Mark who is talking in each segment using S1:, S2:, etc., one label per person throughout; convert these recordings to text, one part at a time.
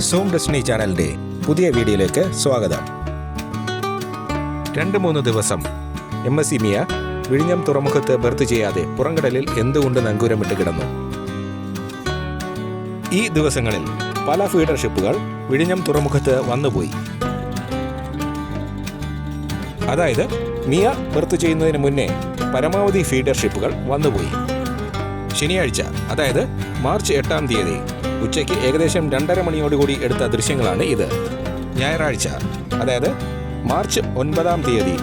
S1: Zoom destiny ചാനലിൻ്റെ പുതിയ വീഡിയോയിലേക്ക് സ്വാഗതം. 2-3 ദിവസം MSC മിയ വിഴിഞ്ഞം തുറമുഖത്ത് ബർത്ത് ചെയ്യാതെ പുറംകടലിൽ എന്തുകൊണ്ട് നങ്കൂരമിട്ട് കിടന്നു? ഈ ദിവസങ്ങളിൽ പല ഫീഡർ ഷിപ്പുകൾ വിഴിഞ്ഞം തുറമുഖത്ത് വന്നുപോയി. അതായത് മിയ ബർത്ത് ചെയ്യുന്നതിന് മുന്നേ പരമാവധി ഫീഡർ ഷിപ്പുകൾ വന്നുപോയി. ശനിയാഴ്ച, അതായത് മാർച്ച് 8-ാം തീയതി ഉച്ചയ്ക്ക് ഏകദേശം 2:30 മണിയോടുകൂടി എടുത്ത ദൃശ്യങ്ങളാണ് ഇത്. ഞായറാഴ്ച, അതായത് മാർച്ച് 9-ാം തീയതി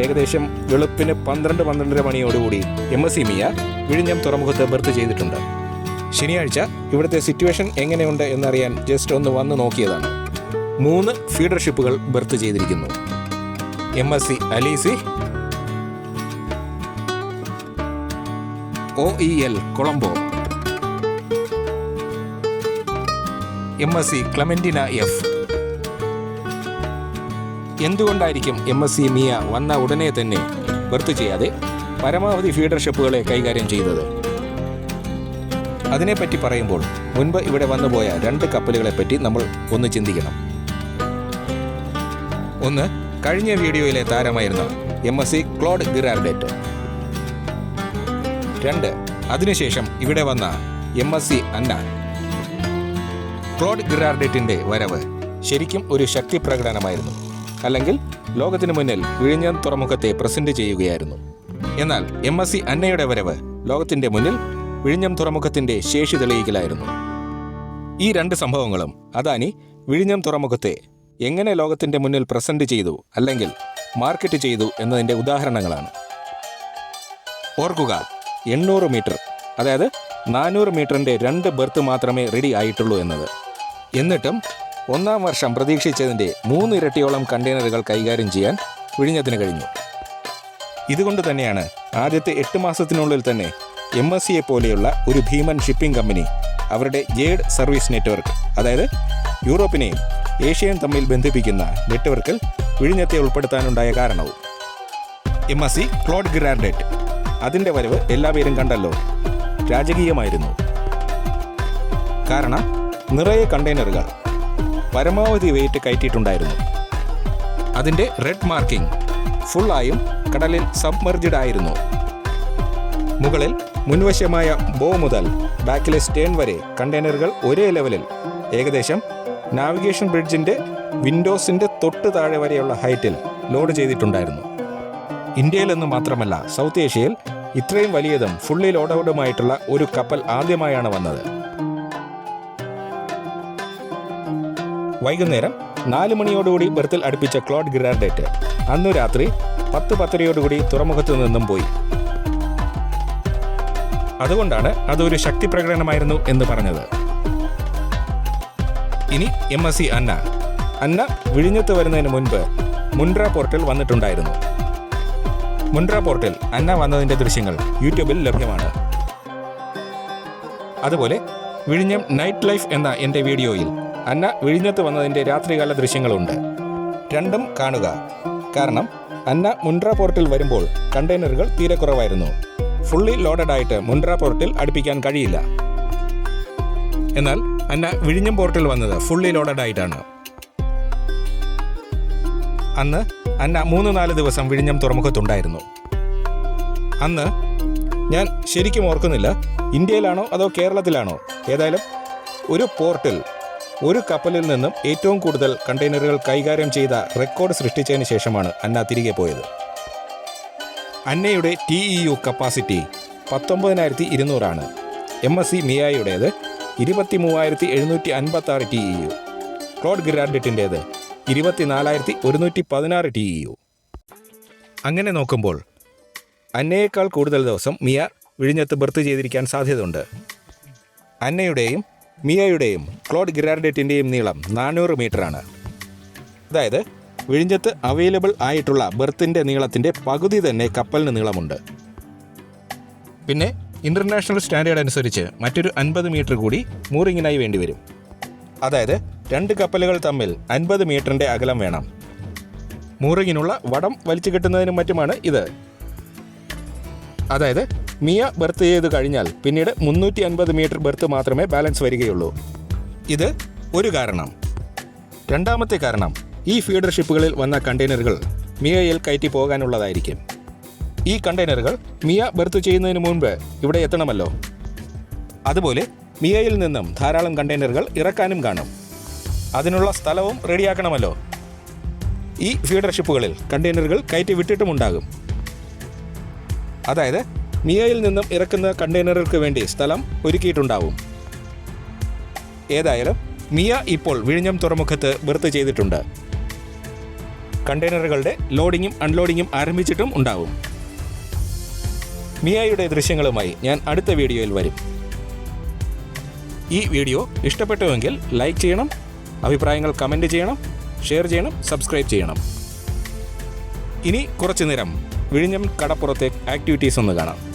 S1: ഏകദേശം വെളുപ്പിന് 12-12:30 മണിയോടുകൂടി MSC മിയ വിഴിഞ്ഞം തുറമുഖത്ത് ബർത്ത് ചെയ്തിട്ടുണ്ട്. ശനിയാഴ്ച ഇവിടുത്തെ സിറ്റുവേഷൻ എങ്ങനെയുണ്ട് എന്നറിയാൻ ജസ്റ്റ് ഒന്ന് വന്ന് നോക്കിയതാണ്. 3 ഫീഡർ ഷിപ്പുകൾ ബർത്ത് ചെയ്തിരിക്കുന്നു. MSC അലീസി, OEL Colombo, MSC ക്ലെമന്റിന F. എന്തുകൊണ്ടായിരിക്കും MSC മിയ വന്ന ഉടനെ തന്നെ ബർത്ത് ചെയ്യാതെ പരമാവധി ഫീഡർ ഷിപ്പുകളെ കൈകാര്യം ചെയ്തത്? അതിനെപ്പറ്റി പറയുമ്പോൾ മുൻപ് ഇവിടെ വന്നുപോയ 2 കപ്പലുകളെപ്പറ്റി നമ്മൾ ഒന്ന് ചിന്തിക്കണം. ഒന്ന്, കഴിഞ്ഞ വീഡിയോയിലെ താരമായിരുന്ന MSC ക്ലോഡ് ഗിറാർഡേറ്റ്. 2, അതിനുശേഷം ഇവിടെ വന്ന MSC അന്ന. ക്ലോഡ് ഗിറാർഡേറ്റിന്റെ വരവ് ശരിക്കും ഒരു ശക്തി പ്രകടനമായിരുന്നു, അല്ലെങ്കിൽ ലോകത്തിനു മുന്നിൽ വിഴിഞ്ഞം തുറമുഖത്തെ പ്രസന്റ് ചെയ്യുകയായിരുന്നു. എന്നാൽ MSC അന്നയുടെ വരവ് ലോകത്തിന്റെ മുന്നിൽ വിഴിഞ്ഞം തുറമുഖത്തിന്റെ ശേഷി തെളിയിക്കലായിരുന്നു. ഈ 2 സംഭവങ്ങളും അദാനി വിഴിഞ്ഞം തുറമുഖത്തെ എങ്ങനെ ലോകത്തിന്റെ മുന്നിൽ പ്രസന്റ് ചെയ്തു, അല്ലെങ്കിൽ മാർക്കറ്റ് ചെയ്തു എന്നതിന്റെ ഉദാഹരണങ്ങളാണ്. ഓർക്കുക, 800 മീറ്റർ, അതായത് 400 മീറ്ററിന്റെ 2 ബർത്ത് മാത്രമേ റെഡി ആയിട്ടുള്ളൂ എന്നത്. എന്നിട്ടും 1-ാം വർഷം പ്രതീക്ഷിച്ചതിന്റെ 3 ഇരട്ടിയോളം കണ്ടെയ്നറുകൾ കൈകാര്യം ചെയ്യാൻ വിഴിഞ്ഞത്തിന് കഴിഞ്ഞു. ഇതുകൊണ്ട് തന്നെയാണ് ആദ്യത്തെ 8 മാസത്തിനുള്ളിൽ തന്നെ MSCയെ പോലെയുള്ള ഒരു ഭീമൻ ഷിപ്പിംഗ് കമ്പനി അവരുടെ ജേഡ് സർവീസ് നെറ്റ്വർക്ക്, അതായത് യൂറോപ്പിനെയും ഏഷ്യയും തമ്മിൽ ബന്ധിപ്പിക്കുന്ന നെറ്റ്വർക്കിൽ വിഴിഞ്ഞത്തെ ഉൾപ്പെടുത്താനുണ്ടായ കാരണവും. MSC ക്ലോഡ് ഗിറാർഡേറ്റ്, അതിൻ്റെ വരവ് എല്ലാവരും കണ്ടല്ലോ, രാജകീയമായിരുന്നു. കാരണം നിറയെ കണ്ടെയ്നറുകൾ, പരമാവധി വെയിറ്റ് കയറ്റിയിട്ടുണ്ടായിരുന്നു. അതിൻ്റെ റെഡ് മാർക്കിംഗ് ഫുള്ളായും കടലിൽ സബ്മർജ്ഡ് ആയിരുന്നു. മുകളിൽ മുൻവശമായ ബോ മുതൽ ബാക്കിലെ സ്റ്റേൺ വരെ കണ്ടെയ്നറുകൾ ഒരേ ലെവലിൽ, ഏകദേശം നാവിഗേഷൻ ബ്രിഡ്ജിൻ്റെ വിൻഡോസിൻ്റെ തൊട്ട് താഴെ വരെയുള്ള ഹൈറ്റിൽ ലോഡ് ചെയ്തിട്ടുണ്ടായിരുന്നു. ഇന്ത്യയിലെന്ന് മാത്രമല്ല, സൗത്ത് ഏഷ്യയിൽ ഇത്രയും വലിയതും ഫുള്ളി ലോഡൌട്ടുമായിട്ടുള്ള ഒരു കപ്പൽ ആദ്യമായാണ് വന്നത്. വൈകുന്നേരം 4 മണിയോടുകൂടി ബർത്തിൽ അടുപ്പിച്ച ക്ലോഡ് ഗിറാർഡേറ്റ് അന്നു രാത്രി 10-10:30 തുറമുഖത്തു നിന്നും പോയി. അതുകൊണ്ടാണ് അതൊരു ശക്തി പ്രകടനമായിരുന്നു എന്ന് പറഞ്ഞത്. ഇനി MSC അന്ന വിഴിഞ്ഞത്ത് വരുന്നതിന് മുൻപ് മുൻഡ്ര പോർട്ടിൽ വന്നിട്ടുണ്ടായിരുന്നു. മുൻഡ്ര പോർട്ടിൽ അന്ന വന്നതിൻ്റെ ദൃശ്യങ്ങൾ യൂട്യൂബിൽ ലഭ്യമാണ്. അതുപോലെ വിഴിഞ്ഞം നൈറ്റ് ലൈഫ് എന്ന എൻ്റെ വീഡിയോയിൽ അന്ന വിഴിഞ്ഞത്ത് വന്നതിൻ്റെ രാത്രികാല ദൃശ്യങ്ങളുണ്ട്. 2ഉം കാണുക. കാരണം അന്ന മുൻഡ്ര പോർട്ടിൽ വരുമ്പോൾ കണ്ടെയ്നറുകൾ തീരെ കുറവായിരുന്നു. ഫുള്ളി ലോഡഡ് ആയിട്ട് മുൻഡ്ര പോർട്ടിൽ അടുപ്പിക്കാൻ കഴിയില്ല. എന്നാൽ അന്ന വിഴിഞ്ഞം പോർട്ടിൽ വന്നത് ഫുള്ളി ലോഡഡ് ആയിട്ടാണ്. അന്ന് അന്ന 3-4 ദിവസം വിഴിഞ്ഞം തുറമുഖത്തുണ്ടായിരുന്നു. അന്ന് ഞാൻ ശരിക്കും ഓർക്കുന്നില്ല, ഇന്ത്യയിലാണോ അതോ കേരളത്തിലാണോ, ഏതായാലും ഒരു പോർട്ടിൽ ഒരു കപ്പലിൽ നിന്നും ഏറ്റവും കൂടുതൽ കണ്ടെയ്നറുകൾ കൈകാര്യം ചെയ്ത റെക്കോർഡ് സൃഷ്ടിച്ചതിന് ശേഷമാണ് അന്ന തിരികെ പോയത്. അന്നയുടെ TEU കപ്പാസിറ്റി 19,200 ആണ്. MSC മിയയുടേത് 23,756 TEU. ക്ലോഡ് ഗിറാർഡേറ്റിൻ്റേത് 24,116 TEU. അങ്ങനെ നോക്കുമ്പോൾ അന്നയേക്കാൾ കൂടുതൽ ദിവസം മിയ വിഴിഞ്ഞത്ത് ബർത്ത് ചെയ്തിരിക്കാൻ സാധ്യതയുണ്ട്. അന്നയുടെയും മിയയുടെയും ക്ലോഡ് ഗിറാർഡേറ്റിൻ്റെയും നീളം 400 മീറ്ററാണ്. അതായത് വിഴിഞ്ഞത്ത് അവൈലബിൾ ആയിട്ടുള്ള ബർത്തിൻ്റെ നീളത്തിൻ്റെ പകുതി തന്നെ കപ്പലിന് നീളമുണ്ട്. പിന്നെ ഇൻ്റർനാഷണൽ സ്റ്റാൻഡേർഡ് അനുസരിച്ച് മറ്റൊരു 50 മീറ്റർ കൂടി മൂറിങ്ങിനായി വേണ്ടിവരും. അതായത് 2 കപ്പലുകൾ തമ്മിൽ 50 മീറ്ററിൻ്റെ അകലം വേണം. മൂറിങ്ങിനുള്ള വടം വലിച്ചു കെട്ടുന്നതിനും മറ്റുമാണ് ഇത്. അതായത് മിയ ബർത്ത് ചെയ്ത് കഴിഞ്ഞാൽ പിന്നീട് 350 മീറ്റർ ബർത്ത് മാത്രമേ ബാലൻസ് വരികയുള്ളൂ. ഇത് ഒരു കാരണം. രണ്ടാമത്തെ കാരണം, ഈ ഫീഡർ ഷിപ്പുകളിൽ വന്ന കണ്ടെയ്നറുകൾ മിയയിൽ കയറ്റി പോകാനുള്ളതായിരിക്കും. ഈ കണ്ടെയ്നറുകൾ മിയ ബെർത്ത് ചെയ്യുന്നതിന് മുൻപ് ഇവിടെ എത്തണമല്ലോ. അതുപോലെ മിയയിൽ നിന്നും ധാരാളം കണ്ടെയ്നറുകൾ ഇറക്കാനും കാണും. അതിനുള്ള സ്ഥലവും റെഡിയാക്കണമല്ലോ. ഈ ഫീഡർ ഷിപ്പുകളിൽ കണ്ടെയ്നറുകൾ കയറ്റി വിട്ടിട്ടുമുണ്ടാകും. അതായത് മിയയിൽ നിന്നും ഇറക്കുന്ന കണ്ടെയ്നറുകൾക്ക് വേണ്ടി സ്ഥലം ഒരുക്കിയിട്ടുണ്ടാവും. ഏതായാലും മിയ ഇപ്പോൾ വിഴിഞ്ഞം തുറമുഖത്ത് ബെർത്ത് ചെയ്തിട്ടുണ്ട്. കണ്ടെയ്നറുകളുടെ ലോഡിങ്ങും അൺലോഡിങ്ങും ആരംഭിച്ചിട്ടും ഉണ്ടാവും. മിയയുടെ ദൃശ്യങ്ങളുമായി ഞാൻ അടുത്ത വീഡിയോയിൽ വരും. ഈ വീഡിയോ ഇഷ്ടപ്പെട്ടുവെങ്കിൽ ലൈക്ക് ചെയ്യണം, അഭിപ്രായങ്ങൾ കമൻറ്റ് ചെയ്യണം, ഷെയർ ചെയ്യണം, സബ്സ്ക്രൈബ് ചെയ്യണം. ഇനി കുറച്ചു നേരം വിഴിഞ്ഞം കടപ്പുറത്തെ ആക്ടിവിറ്റീസ് ഒന്ന് കാണാം.